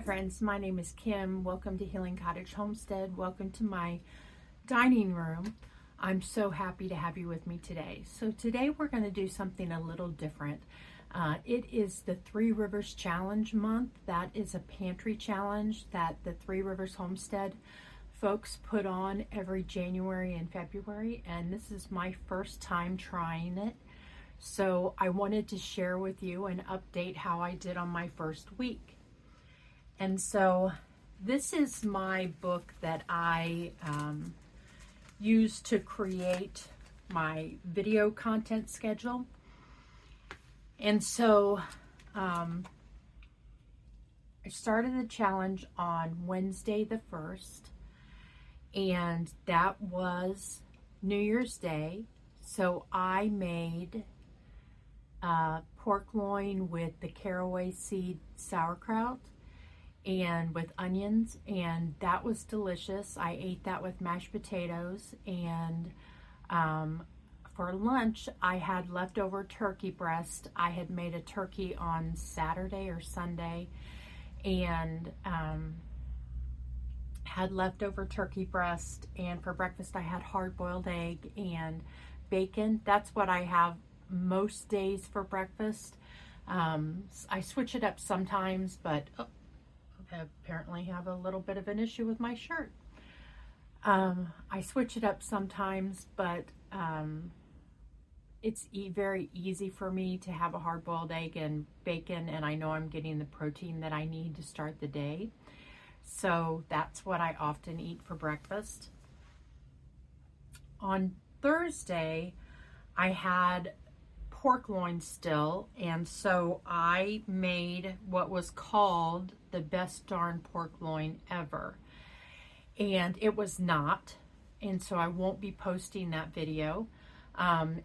friends, my name is Kim. Welcome to Healing Cottage Homestead. Welcome to my dining room. I'm so happy to have you with me today. So today we're going to do something a little different. It is the Three Rivers Challenge month. That is a pantry challenge that the Three Rivers Homestead folks put on every January and February, and this is my first time trying it. So I wanted to share with you and update how I did on my first week. And so this is my book that I use to create my video content schedule. And so I started the challenge on Wednesday the 1st, and that was New Year's Day. So I made pork loin with the caraway seed sauerkraut and with onions, and that was delicious. I ate that with mashed potatoes, and for lunch I had leftover turkey breast. I had made a turkey on Saturday or Sunday, and had leftover turkey breast, and for breakfast I had hard-boiled egg and bacon. That's what I have most days for breakfast. I switch it up sometimes, but I apparently have a little bit of an issue with my shirt. I switch it up sometimes, but it's very easy for me to have a hard-boiled egg and bacon, and I know I'm getting the protein that I need to start the day. So that's what I often eat for breakfast. On Thursday, I had pork loin still, and so I made what was called the best darn pork loin ever, and it was not, and so I won't be posting that video.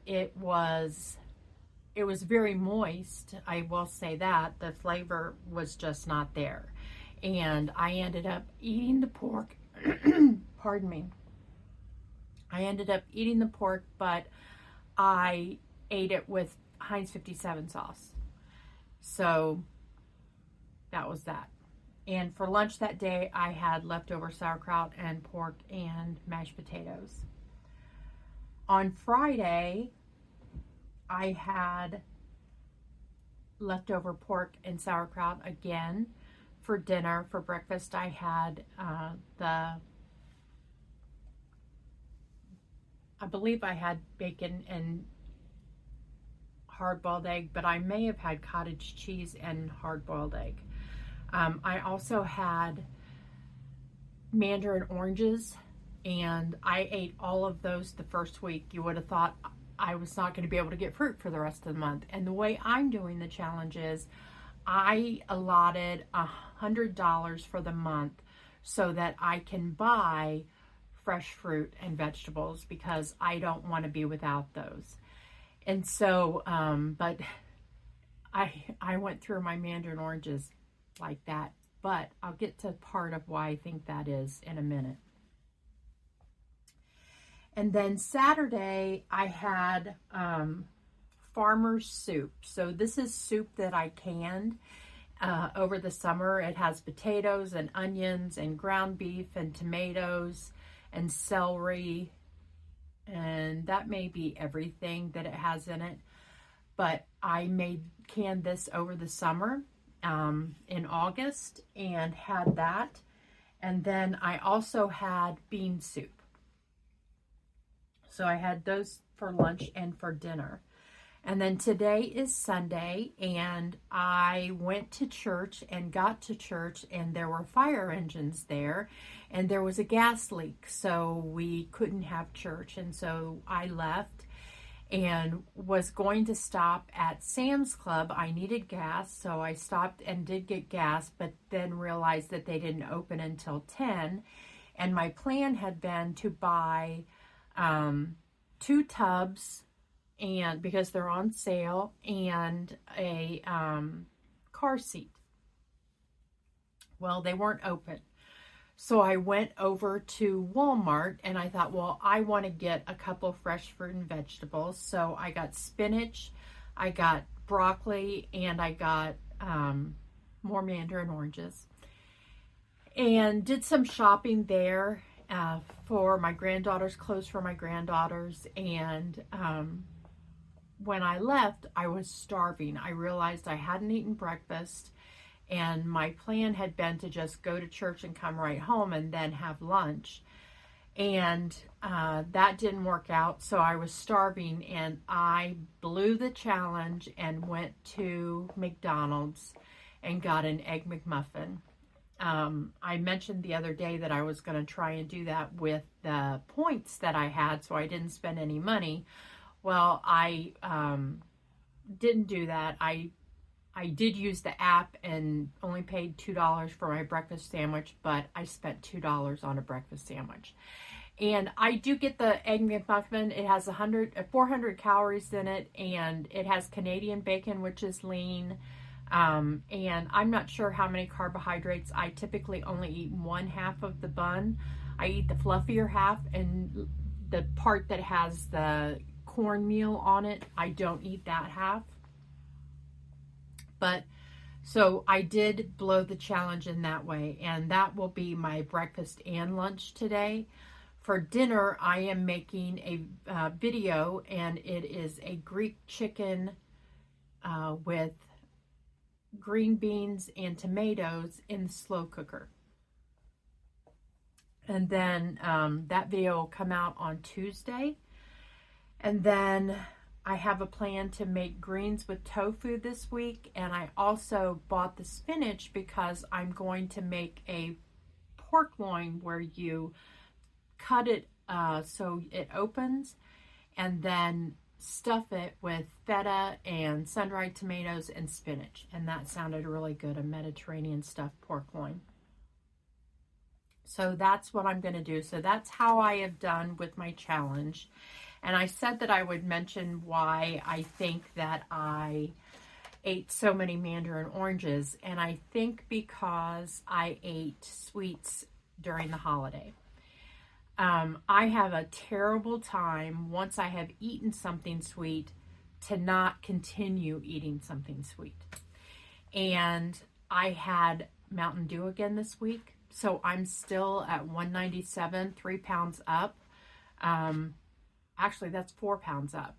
It was very moist, I will say that. The flavor was just not there, and I ended up eating the pork pardon me. I ended up eating the pork, but I ate it with Heinz 57 sauce. So that was that. And for lunch that day, I had leftover sauerkraut and pork and mashed potatoes. On Friday, I had leftover pork and sauerkraut again for dinner. For breakfast, I had I believe I had bacon and hard-boiled egg, but I may have had cottage cheese and hard-boiled egg. I also had mandarin oranges, and I ate all of those the first week. You would have thought I was not going to be able to get fruit for the rest of the month. And the way I'm doing the challenge is I allotted $100 for the month so that I can buy fresh fruit and vegetables, because I don't want to be without those. And so, but I went through my mandarin oranges like that, but I'll get to part of why I think that is in a minute. And then Saturday, I had farmer's soup. So this is soup that I canned over the summer. It has potatoes and onions and ground beef and tomatoes and celery, and that may be everything that it has in it. But I canned this over the summer in August and had that. And then I also had bean soup. So I had those for lunch and for dinner. And then today is Sunday, and I went to church and got to church, and there were fire engines there, and there was a gas leak, so we couldn't have church. And so I left and was going to stop at Sam's Club. I needed gas, so I stopped and did get gas, but then realized that they didn't open until 10. And my plan had been to buy 2 tubs, and because they're on sale, and a car seat. Well, they weren't open. So I went over to Walmart, and I thought, well, I want to get a couple fresh fruit and vegetables. So I got spinach, I got broccoli, and I got more mandarin oranges. and did some shopping there for my granddaughters, clothes for my granddaughters. And when I left, I was starving. I realized I hadn't eaten breakfast, and my plan had been to just go to church and come right home and then have lunch. And that didn't work out, so I was starving, and I blew the challenge and went to McDonald's and got an Egg McMuffin. I mentioned the other day that I was going to try and do that with the points that I had, so I didn't spend any money. Well, I didn't do that. I did use the app and only paid $2 for my breakfast sandwich, but I spent $2 on a breakfast sandwich. And I do get the Egg McMuffin. It has 400 calories in it, and it has Canadian bacon, which is lean. And I'm not sure how many carbohydrates. I typically only eat one half of the bun. I eat the fluffier half, and the part that has the cornmeal on it, I don't eat that half. But so I did blow the challenge in that way, and that will be my breakfast and lunch today. For dinner, I am making a video, and it is a Greek chicken with green beans and tomatoes in the slow cooker. And then that video will come out on Tuesday. And then I have a plan to make greens with tofu this week, and I also bought the spinach because I'm going to make a pork loin where you cut it so it opens, and then stuff it with feta and sun-dried tomatoes and spinach. And that sounded really good, a Mediterranean stuffed pork loin. So that's what I'm going to do. So that's how I have done with my challenge. And I said that I would mention why I think that I ate so many mandarin oranges. And I think because I ate sweets during the holiday. I have a terrible time once I have eaten something sweet to not continue eating something sweet. And I had Mountain Dew again this week. So I'm still at 197, 3 pounds up. Actually, that's 4 pounds up.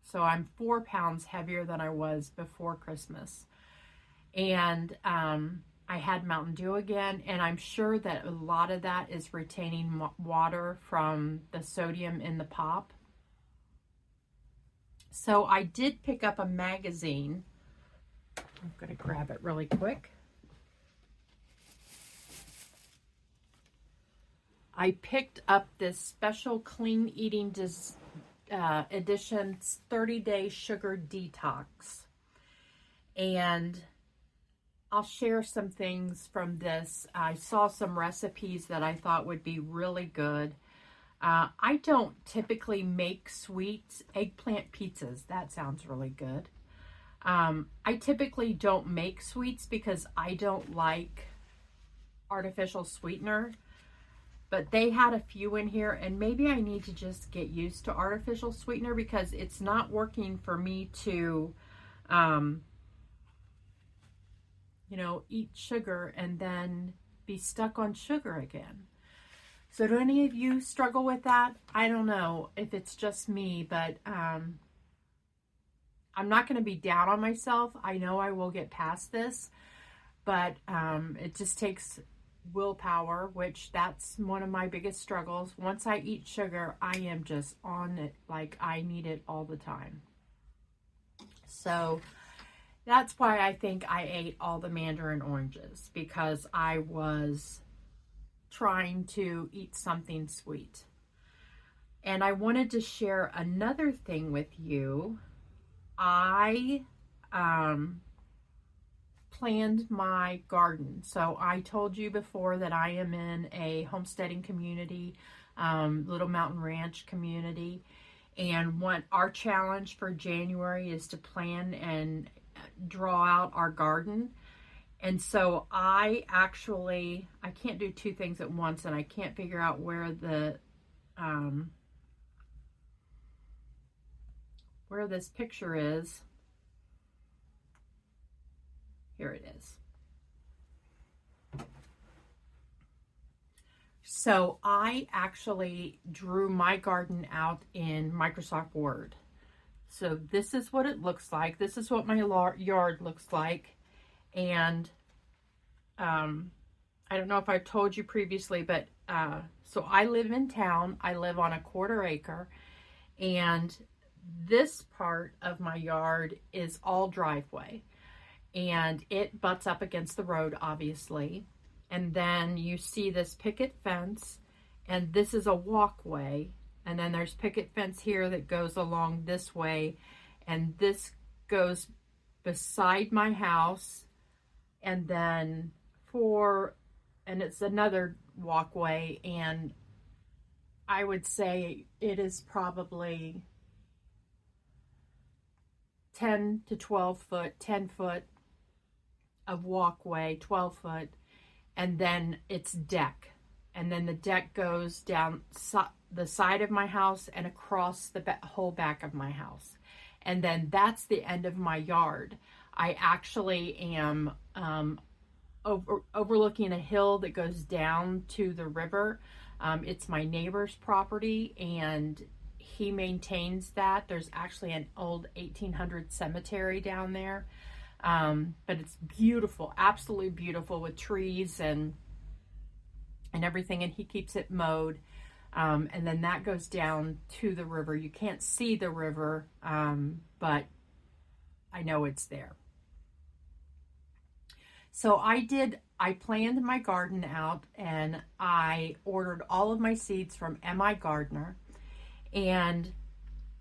So I'm 4 pounds heavier than I was before Christmas. And I had Mountain Dew again, and I'm sure that a lot of that is retaining water from the sodium in the pop. So I did pick up a magazine. I'm going to grab it really quick. I picked up this special Clean Eating Edition's 30-Day Sugar Detox. And I'll share some things from this. I saw some recipes that I thought would be really good. I don't typically make sweets. Eggplant pizzas, that sounds really good. I typically don't make sweets because I don't like artificial sweetener. But they had a few in here, and maybe I need to just get used to artificial sweetener because it's not working for me to eat sugar and then be stuck on sugar again. So do any of you struggle with that? I don't know if it's just me, but I'm not going to be down on myself. I know I will get past this, but it just takes willpower, which that's one of my biggest struggles. Once I eat sugar, I am just on it like I need it all the time. So that's why I think I ate all the mandarin oranges, because I was trying to eat something sweet. And I wanted to share another thing with you. I planned my garden. So I told you before that I am in a homesteading community, Little Mountain Ranch community. And what our challenge for January is to plan and draw out our garden. And so I can't do two things at once, and I can't figure out where this picture is. Here it is. So I actually drew my garden out in Microsoft Word. So this is what it looks like. This is what my yard looks like. And I don't know if I've told you previously, but so I live in town. I live on a 1/4 acre. And this part of my yard is all driveway. And it butts up against the road, obviously. And then you see this picket fence, and this is a walkway. And then there's picket fence here that goes along this way, and this goes beside my house, and then and it's another walkway, and I would say it is probably 10 to 12 foot, 10 foot of walkway, 12 foot, and then it's deck. And then the deck goes down the side of my house and across the whole back of my house. And then that's the end of my yard. I actually am overlooking a hill that goes down to the river. It's my neighbor's property, and he maintains that. There's actually an old 1800 cemetery down there. But it's beautiful, absolutely beautiful, with trees and everything, and he keeps it mowed. And then that goes down to the river. You can't see the river, but I know it's there. So I planned my garden out, and I ordered all of my seeds from M.I. Gardener, and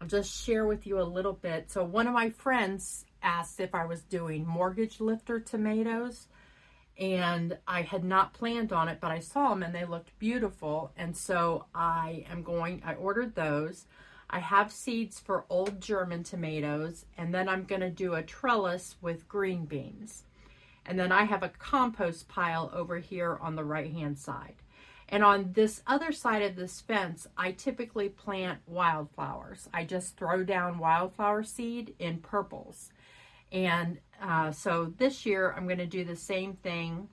I'll just share with you a little bit. So one of my friends asked if I was doing mortgage lifter tomatoes, and I had not planned on it, but I saw them and they looked beautiful. And so I ordered those. I have seeds for old German tomatoes, and then I'm going to do a trellis with green beans. And then I have a compost pile over here on the right-hand side. And on this other side of this fence, I typically plant wildflowers. I just throw down wildflower seed in purples. And so this year I'm going to do the same thing,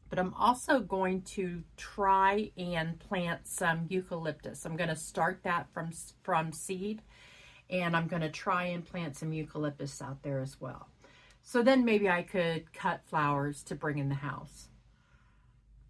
but I'm also going to try and plant some eucalyptus. I'm going to start that from seed, and I'm going to try and plant some eucalyptus out there as well. So then maybe I could cut flowers to bring in the house.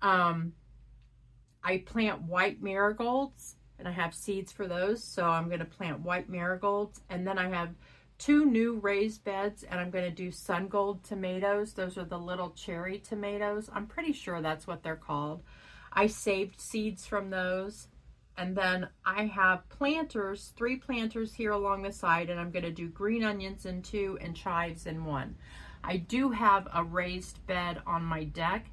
I plant white marigolds, and I have seeds for those. So I'm going to plant white marigolds, and then I have 2 new raised beds, and I'm going to do sun gold tomatoes. Those are the little cherry tomatoes. I'm pretty sure that's what they're called. I saved seeds from those. And then I have planters, 3 planters here along the side, and I'm going to do green onions in 2 and chives in 1. I do have a raised bed on my deck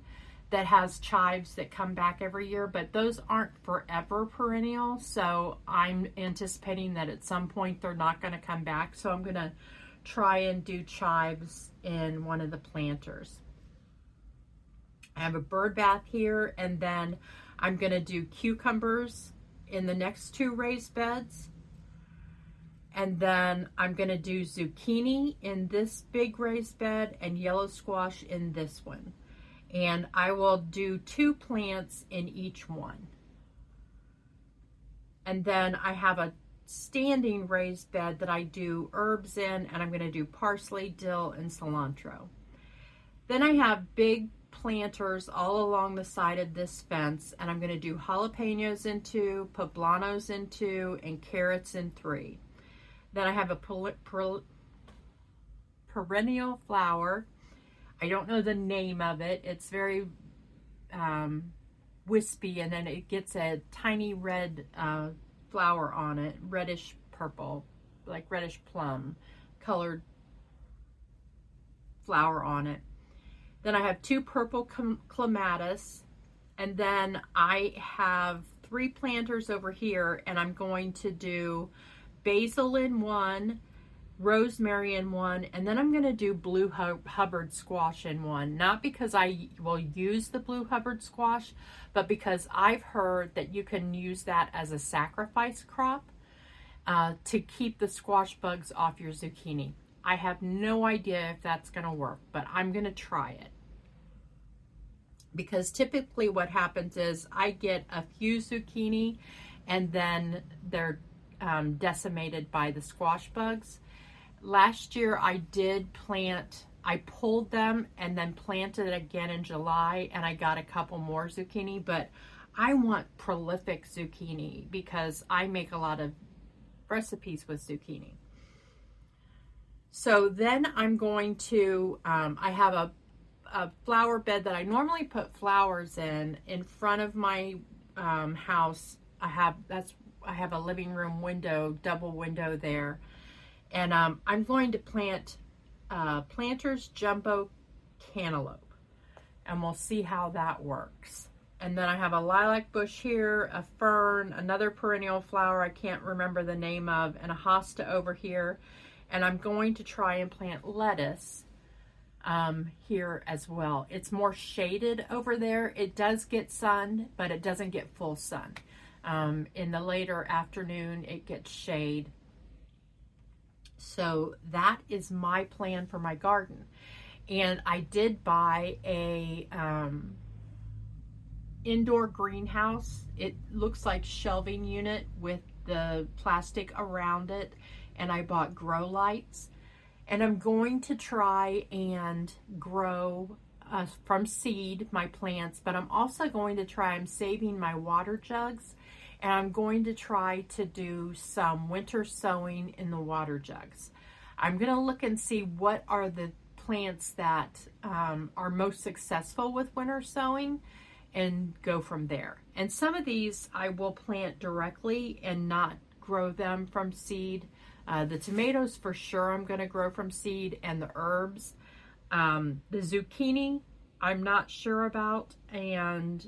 that has chives that come back every year, but those aren't forever perennial, so I'm anticipating that at some point they're not going to come back, so I'm going to try and do chives in one of the planters. I have a bird bath here, and then I'm going to do cucumbers in the next 2 raised beds, and then I'm going to do zucchini in this big raised bed and yellow squash in this one. And I will do 2 plants in each one. And then I have a standing raised bed that I do herbs in, and I'm going to do parsley, dill, and cilantro. Then I have big planters all along the side of this fence, and I'm going to do jalapenos in 2, poblanos in 2, and carrots in 3. Then I have a perennial flower. I don't know the name of it. It's very wispy, and then it gets a tiny red flower on it, reddish purple, like reddish plum colored flower on it. Then I have 2 purple clematis, and then I have 3 planters over here, and I'm going to do basil in 1, rosemary in 1, and then I'm going to do blue Hubbard squash in 1. Not because I will use the blue Hubbard squash, but because I've heard that you can use that as a sacrifice crop to keep the squash bugs off your zucchini. I have no idea if that's going to work, but I'm going to try it. because typically what happens is I get a few zucchini and then they're decimated by the squash bugs. Last year I did plant, I pulled them and then planted it again in July, and I got a couple more zucchini, but I want prolific zucchini because I make a lot of recipes with zucchini. So then I'm going to, I have a flower bed that I normally put flowers in front of my house. I have a living room window, double window there. And I'm going to plant Planter's Jumbo Cantaloupe, and we'll see how that works. And then I have a lilac bush here, a fern, another perennial flower I can't remember the name of, and a hosta over here. And I'm going to try and plant lettuce here as well. It's more shaded over there. It does get sun, but it doesn't get full sun. In the later afternoon, it gets shade. So that is my plan for my garden. And I did buy a indoor greenhouse. It looks like shelving unit with the plastic around it. And I bought grow lights. And I'm going to try and grow from seed my plants, but I'm also going to try, I'm saving my water jugs, and I'm going to try to do some winter sowing in the water jugs. I'm going to look and see what are the plants that are most successful with winter sowing and go from there. And some of these I will plant directly and not grow them from seed. The tomatoes for sure I'm going to grow from seed, and the herbs. The zucchini I'm not sure about, and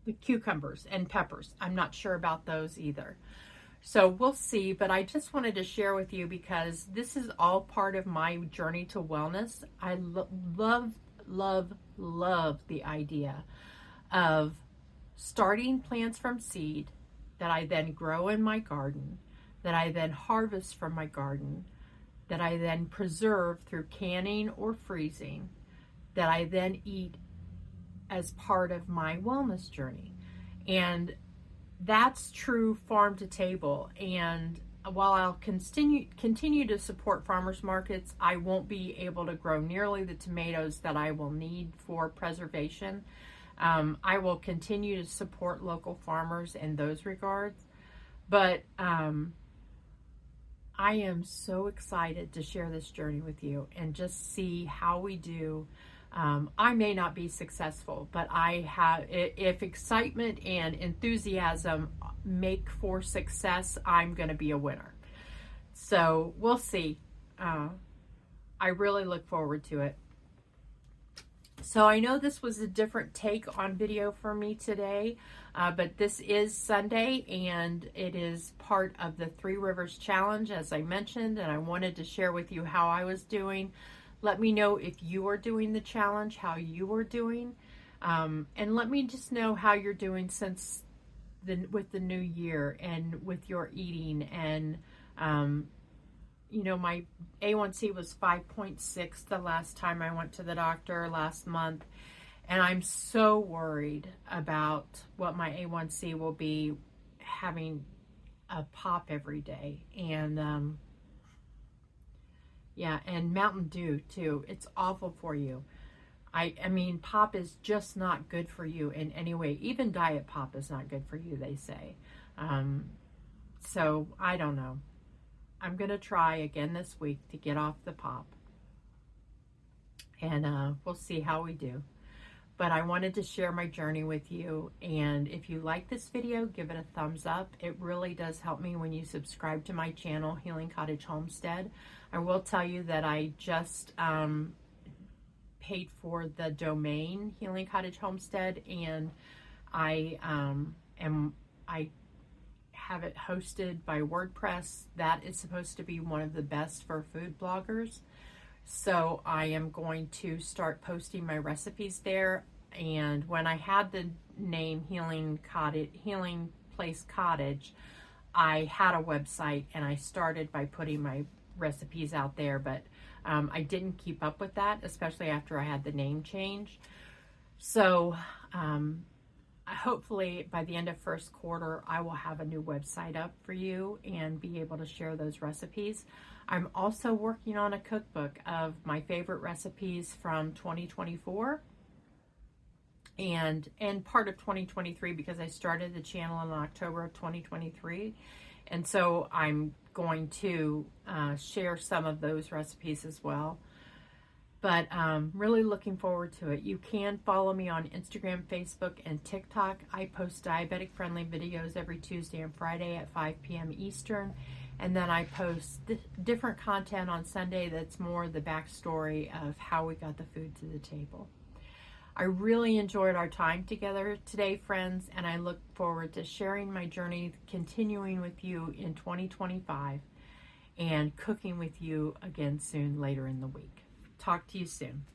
the cucumbers and peppers I'm not sure about those either. So we'll see, but I just wanted to share with you because this is all part of my journey to wellness. I love the idea of starting plants from seed that I then grow in my garden, that I then harvest from my garden, that I then preserve through canning or freezing, that I then eat as part of my wellness journey. And that's true farm to table. And while I'll continue to support farmers markets, I won't be able to grow nearly the tomatoes that I will need for preservation. I will continue to support local farmers in those regards, but I am so excited to share this journey with you and just see how we do. I may not be successful, but if excitement and enthusiasm make for success, I'm going to be a winner. So we'll see. I really look forward to it. So I know this was a different take on video for me today, but this is Sunday and it is part of the Three Rivers Challenge, as I mentioned, and I wanted to share with you how I was doing. Let me know if you are doing the challenge, how you are doing, and let me just know how you're doing with the new year and with your eating. And my A1C was 5.6 the last time I went to the doctor last month. And I'm so worried about what my A1C will be having a pop every day. And and Mountain Dew too. It's awful for you. I mean, pop is just not good for you in any way. Even diet pop is not good for you, they say. So I don't know. I'm going to try again this week to get off the pop. And we'll see how we do. But I wanted to share my journey with you. And if you like this video, give it a thumbs up. It really does help me when you subscribe to my channel, Healing Cottage Homestead. I will tell you that I just paid for the domain, Healing Cottage Homestead. And I have it hosted by WordPress. That is supposed to be one of the best for food bloggers. So I am going to start posting my recipes there. And when I had the name Healing Place Cottage, I had a website and I started by putting my recipes out there, but I didn't keep up with that, especially after I had the name change. So hopefully by the end of first quarter, I will have a new website up for you and be able to share those recipes. I'm also working on a cookbook of my favorite recipes from 2024 and part of 2023, because I started the channel in October of 2023. And so I'm going to share some of those recipes as well. But really looking forward to it. You can follow me on Instagram, Facebook, and TikTok. I post diabetic-friendly videos every Tuesday and Friday at 5 p.m. Eastern. And then I post different content on Sunday that's more the backstory of how we got the food to the table. I really enjoyed our time together today, friends, and I look forward to sharing my journey, continuing with you in 2025, and cooking with you again soon later in the week. Talk to you soon.